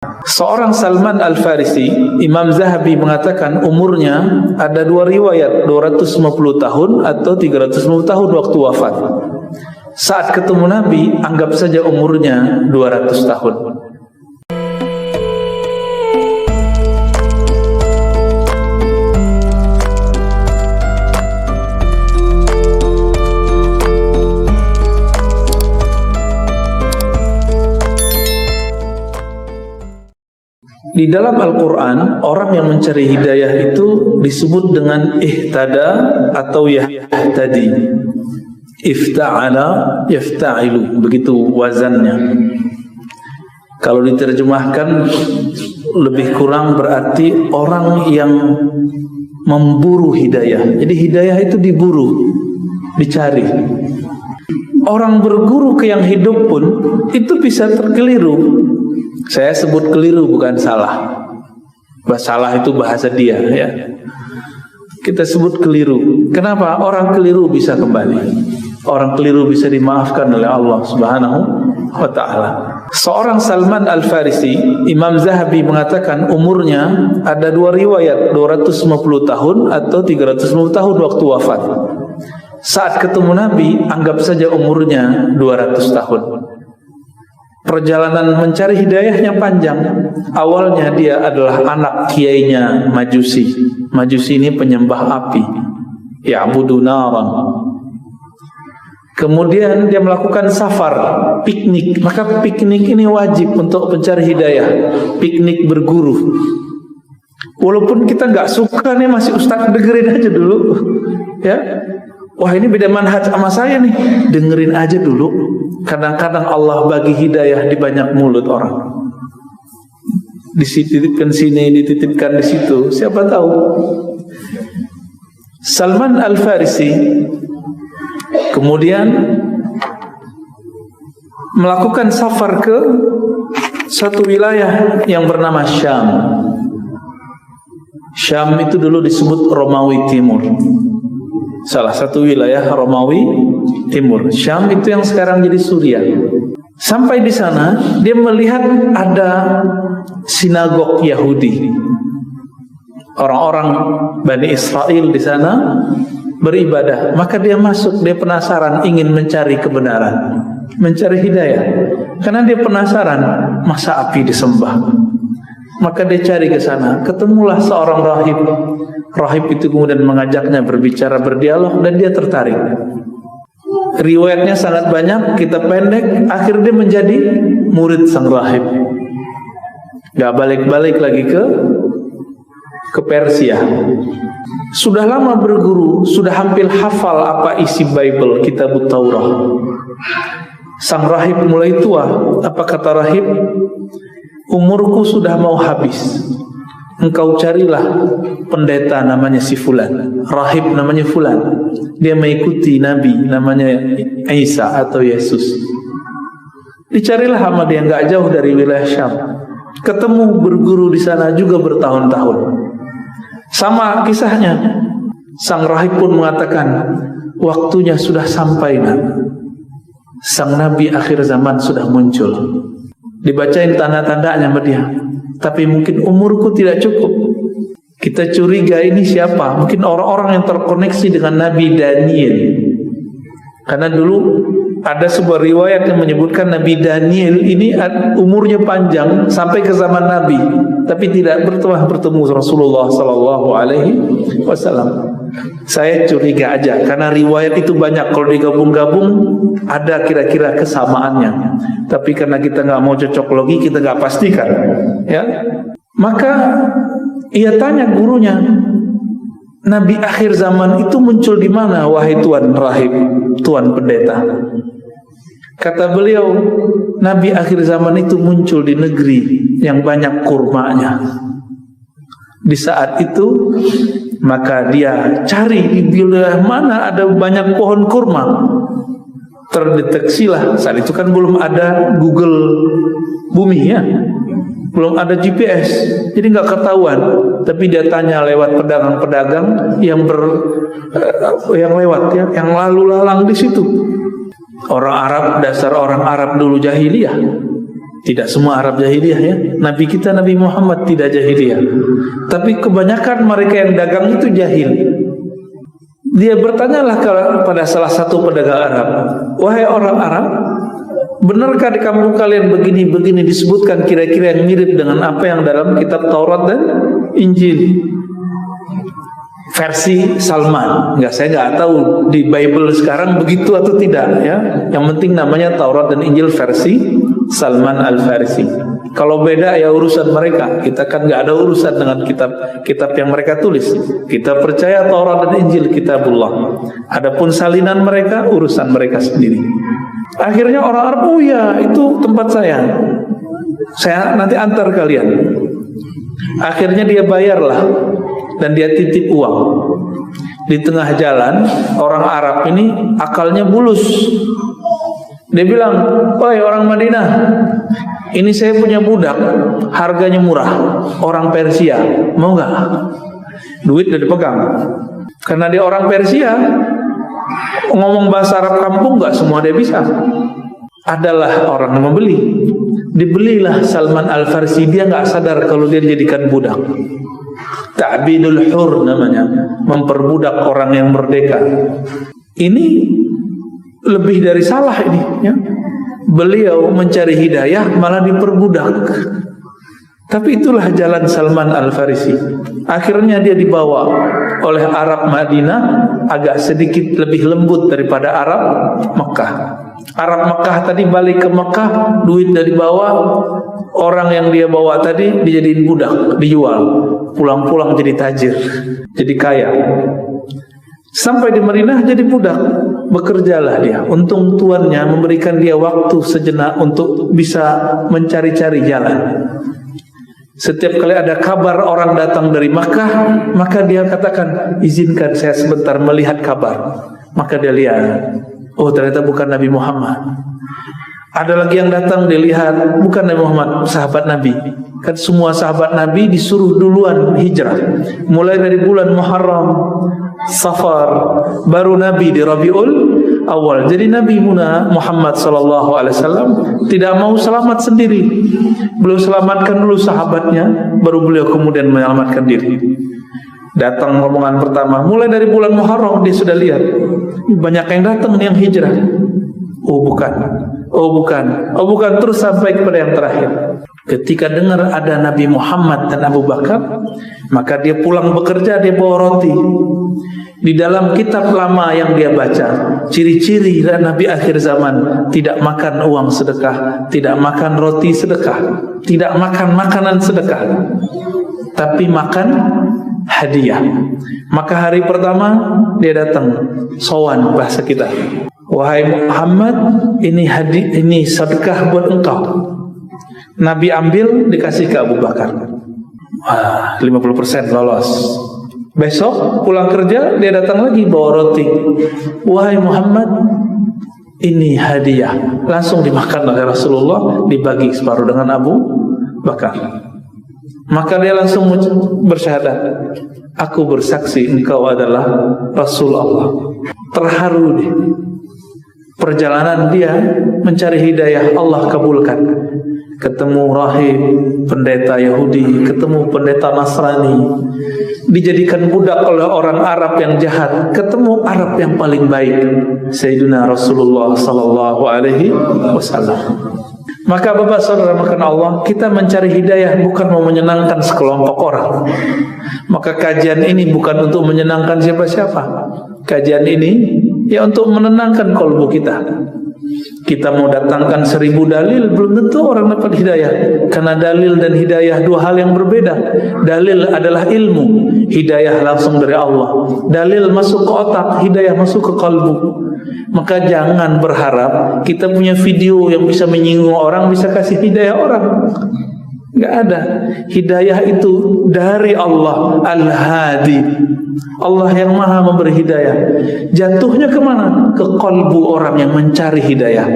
Seorang Salman Al-Farisi, Imam Zahabi mengatakan umurnya ada dua riwayat, 250 tahun atau 350 tahun waktu wafat. Saat ketemu Nabi, anggap saja umurnya 200 tahun. Di dalam Al-Quran, orang yang mencari hidayah itu disebut dengan ihtada atau yahtadi. Ifta'ala, yafta'ilu, begitu wazannya. Kalau diterjemahkan lebih kurang berarti orang yang memburu hidayah. Jadi hidayah itu diburu, dicari. Orang berguru ke yang hidup pun itu bisa terkeliru. Saya sebut keliru, bukan salah. Salah itu bahasa dia, ya. Kita sebut keliru. Kenapa? Orang keliru bisa kembali. Orang keliru bisa dimaafkan oleh Allah Subhanahu wa ta'ala. Seorang Salman Al-Farisi, Imam Zahabi mengatakan umurnya ada dua riwayat, 250 tahun atau 350 tahun waktu wafat. Saat ketemu Nabi, anggap saja umurnya 200 tahun. Perjalanan mencari hidayahnya panjang. Awalnya dia adalah anak kiainya Majusi. Majusi ini penyembah api, ya'budu naran. Kemudian dia melakukan safar, piknik. Maka piknik ini wajib untuk pencari hidayah. Piknik berguru. Walaupun kita nggak suka nih, masih ustaz, dengerin aja dulu, ya. Wah, ini beda manhaj sama saya nih, dengerin aja dulu. Kadang-kadang Allah bagi hidayah di banyak mulut orang. Dititipkan sini, dititipkan di situ, siapa tahu. Salman Al-Farisi kemudian melakukan safar ke satu wilayah yang bernama Syam. Syam itu dulu disebut Romawi Timur. Salah satu wilayah Romawi Timur. Syam itu yang sekarang jadi Suriah. Sampai di sana dia melihat ada sinagog Yahudi. Orang-orang Bani Israel di sana beribadah. Maka dia masuk, dia penasaran, ingin mencari kebenaran, mencari hidayah. Karena dia penasaran, masa api disembah. Maka dia cari ke sana. Ketemulah seorang rahib. Rahib itu kemudian mengajaknya berbicara, berdialog, dan dia tertarik. Riwayatnya sangat banyak, kita pendek. Akhirnya dia menjadi murid sang rahib. Gak balik-balik lagi ke Persia. Sudah lama berguru, sudah hampir hafal apa isi Bible, kitab Taurat. Sang rahib mulai tua. Apa kata rahib? Umurku sudah mau habis. Engkau carilah pendeta namanya si Fulan, rahib namanya Fulan. Dia mengikuti Nabi namanya Isa atau Yesus. Dicarilah sama dia, nggak jauh dari wilayah Syam. Ketemu, berguru di sana juga bertahun-tahun. Sama kisahnya. Sang rahib pun mengatakan, waktunya sudah sampai, nak. Sang Nabi akhir zaman sudah muncul. Dibacain tanda-tandanya sama dia. Tapi mungkin umurku tidak cukup. Kita curiga ini siapa? Mungkin orang-orang yang terkoneksi dengan Nabi Daniel. Karena dulu ada sebuah riwayat yang menyebutkan Nabi Daniel ini umurnya panjang sampai ke zaman Nabi, tapi tidak bertemu Rasulullah Sallallahu Alaihi Wasallam. Saya curiga aja, karena riwayat itu banyak. Kalau digabung-gabung ada kira-kira kesamaannya. Tapi karena kita nggak mau cocok logi, kita nggak pastikan, ya. Maka ia tanya gurunya, Nabi akhir zaman itu muncul di mana, wahai tuan rahib, tuan pendeta? Kata beliau, Nabi akhir zaman itu muncul di negeri yang banyak kurmanya. Di saat itu, maka dia cari di wilayah mana ada banyak pohon kurma. Terdeteksilah, saat itu kan belum ada Google bumi, ya, belum ada GPS, jadi nggak ketahuan. Tapi dia tanya lewat pedagang-pedagang yang lewat, ya, yang lalu lalang di situ. Orang Arab, dasar orang Arab dulu jahiliyah, Tidak semua Arab jahiliyah ya. Nabi kita Nabi Muhammad tidak jahiliyah. Tapi kebanyakan mereka yang dagang itu jahil. Dia bertanyalah kepada salah satu pedagang Arab, "Wahai orang Arab, benarkah di kampung kalian begini-begini disebutkan kira-kira yang mirip dengan apa yang dalam kitab Taurat dan Injil?" Versi Salman. Saya nggak tahu di Bible sekarang begitu atau tidak ya. Yang penting namanya Taurat dan Injil versi Salman Al-Farisi. Kalau beda ya urusan mereka. Kita kan nggak ada urusan dengan kitab yang mereka tulis. Kita percaya Taurat dan Injil kitabullah. Adapun salinan mereka urusan mereka sendiri. Akhirnya orang Arab, "Oh ya, itu tempat saya nanti antar kalian." Akhirnya dia bayarlah dan dia titip uang. Di tengah jalan orang Arab ini akalnya bulus. Dia bilang, "Woi orang Madinah, ini saya punya budak, harganya murah, orang Persia, mau nggak?" Duit udah dipegang. Karena dia orang Persia, ngomong bahasa Arab kampung nggak semua dia bisa. Adalah orang yang membeli. Dibelilah Salman Al-Farisi. Dia nggak sadar kalau dia dijadikan budak. Ta'bidul hur namanya, memperbudak orang yang merdeka. Ini lebih dari salah ini ya. Beliau mencari hidayah malah diperbudak. Tapi itulah jalan Salman Al-Farisi. Akhirnya dia dibawa oleh Arab Madinah, agak sedikit lebih lembut daripada Arab Mekah. Arab Mekah tadi balik ke Mekah, duit dari bawah, orang yang dia bawa tadi dijadiin budak, dijual, pulang-pulang jadi tajir, jadi kaya. Sampai di Madinah jadi budak, bekerjalah dia. Untung tuannya memberikan dia waktu sejenak untuk bisa mencari-cari jalan. Setiap kali ada kabar orang datang dari Makkah, maka dia katakan, "Izinkan saya sebentar melihat kabar." Maka dia lihat, oh ternyata bukan Nabi Muhammad. Ada lagi yang datang, dilihat bukan Nabi Muhammad, sahabat Nabi. Kan semua sahabat Nabi disuruh duluan hijrah. Mulai dari bulan Muharram, Safar, baru Nabi di Rabiul Awal. Jadi Nabi Muhammad SAW tidak mau selamat sendiri. Beliau selamatkan dulu sahabatnya, baru beliau kemudian menyelamatkan diri. Datang rombongan pertama, mulai dari bulan Muharram dia sudah lihat banyak yang datang yang hijrah. Oh bukan, oh bukan, oh bukan, terus sampai kepada yang terakhir. Ketika dengar ada Nabi Muhammad dan Abu Bakar, maka dia pulang bekerja, dia bawa roti. Di dalam kitab lama yang dia baca, ciri-ciri Nabi akhir zaman tidak makan uang sedekah, tidak makan roti sedekah, tidak makan makanan sedekah, tapi makan hadiah. Maka hari pertama dia datang sowan bahasa kita, "Wahai Muhammad, ini sedekah buat engkau." Nabi ambil, dikasih ke Abu Bakar. 50% lolos. Besok pulang kerja dia datang lagi bawa roti. "Wahai Muhammad, ini hadiah." Langsung dimakan oleh Rasulullah, dibagi separuh dengan Abu Bakar. Maka dia langsung bersyahadat, "Aku bersaksi engkau adalah Rasul Allah." Terharu dia. Perjalanan dia mencari hidayah Allah kabulkan. Ketemu rahib, pendeta Yahudi, ketemu pendeta Nasrani, dijadikan budak oleh orang Arab yang jahat, ketemu Arab yang paling baik, Sayyidina Rasulullah sallallahu alaihi wasallam. Maka Bapak Saudara makan Allah, kita mencari hidayah bukan mau menyenangkan sekelompok orang. Maka kajian ini bukan untuk menyenangkan siapa-siapa. Kajian ini ya untuk menenangkan kalbu kita. Kita mau datangkan 1000 dalil, belum tentu orang dapat hidayah. Karena dalil dan hidayah dua hal yang berbeda. Dalil adalah ilmu, hidayah langsung dari Allah. Dalil masuk ke otak, hidayah masuk ke kalbu. Maka jangan berharap kita punya video yang bisa menyinggung orang, bisa kasih hidayah orang. Nggak ada. Hidayah itu dari Allah Al-Hadi. Allah yang maha memberi hidayah. Jatuhnya kemana? Ke kalbu orang yang mencari hidayah.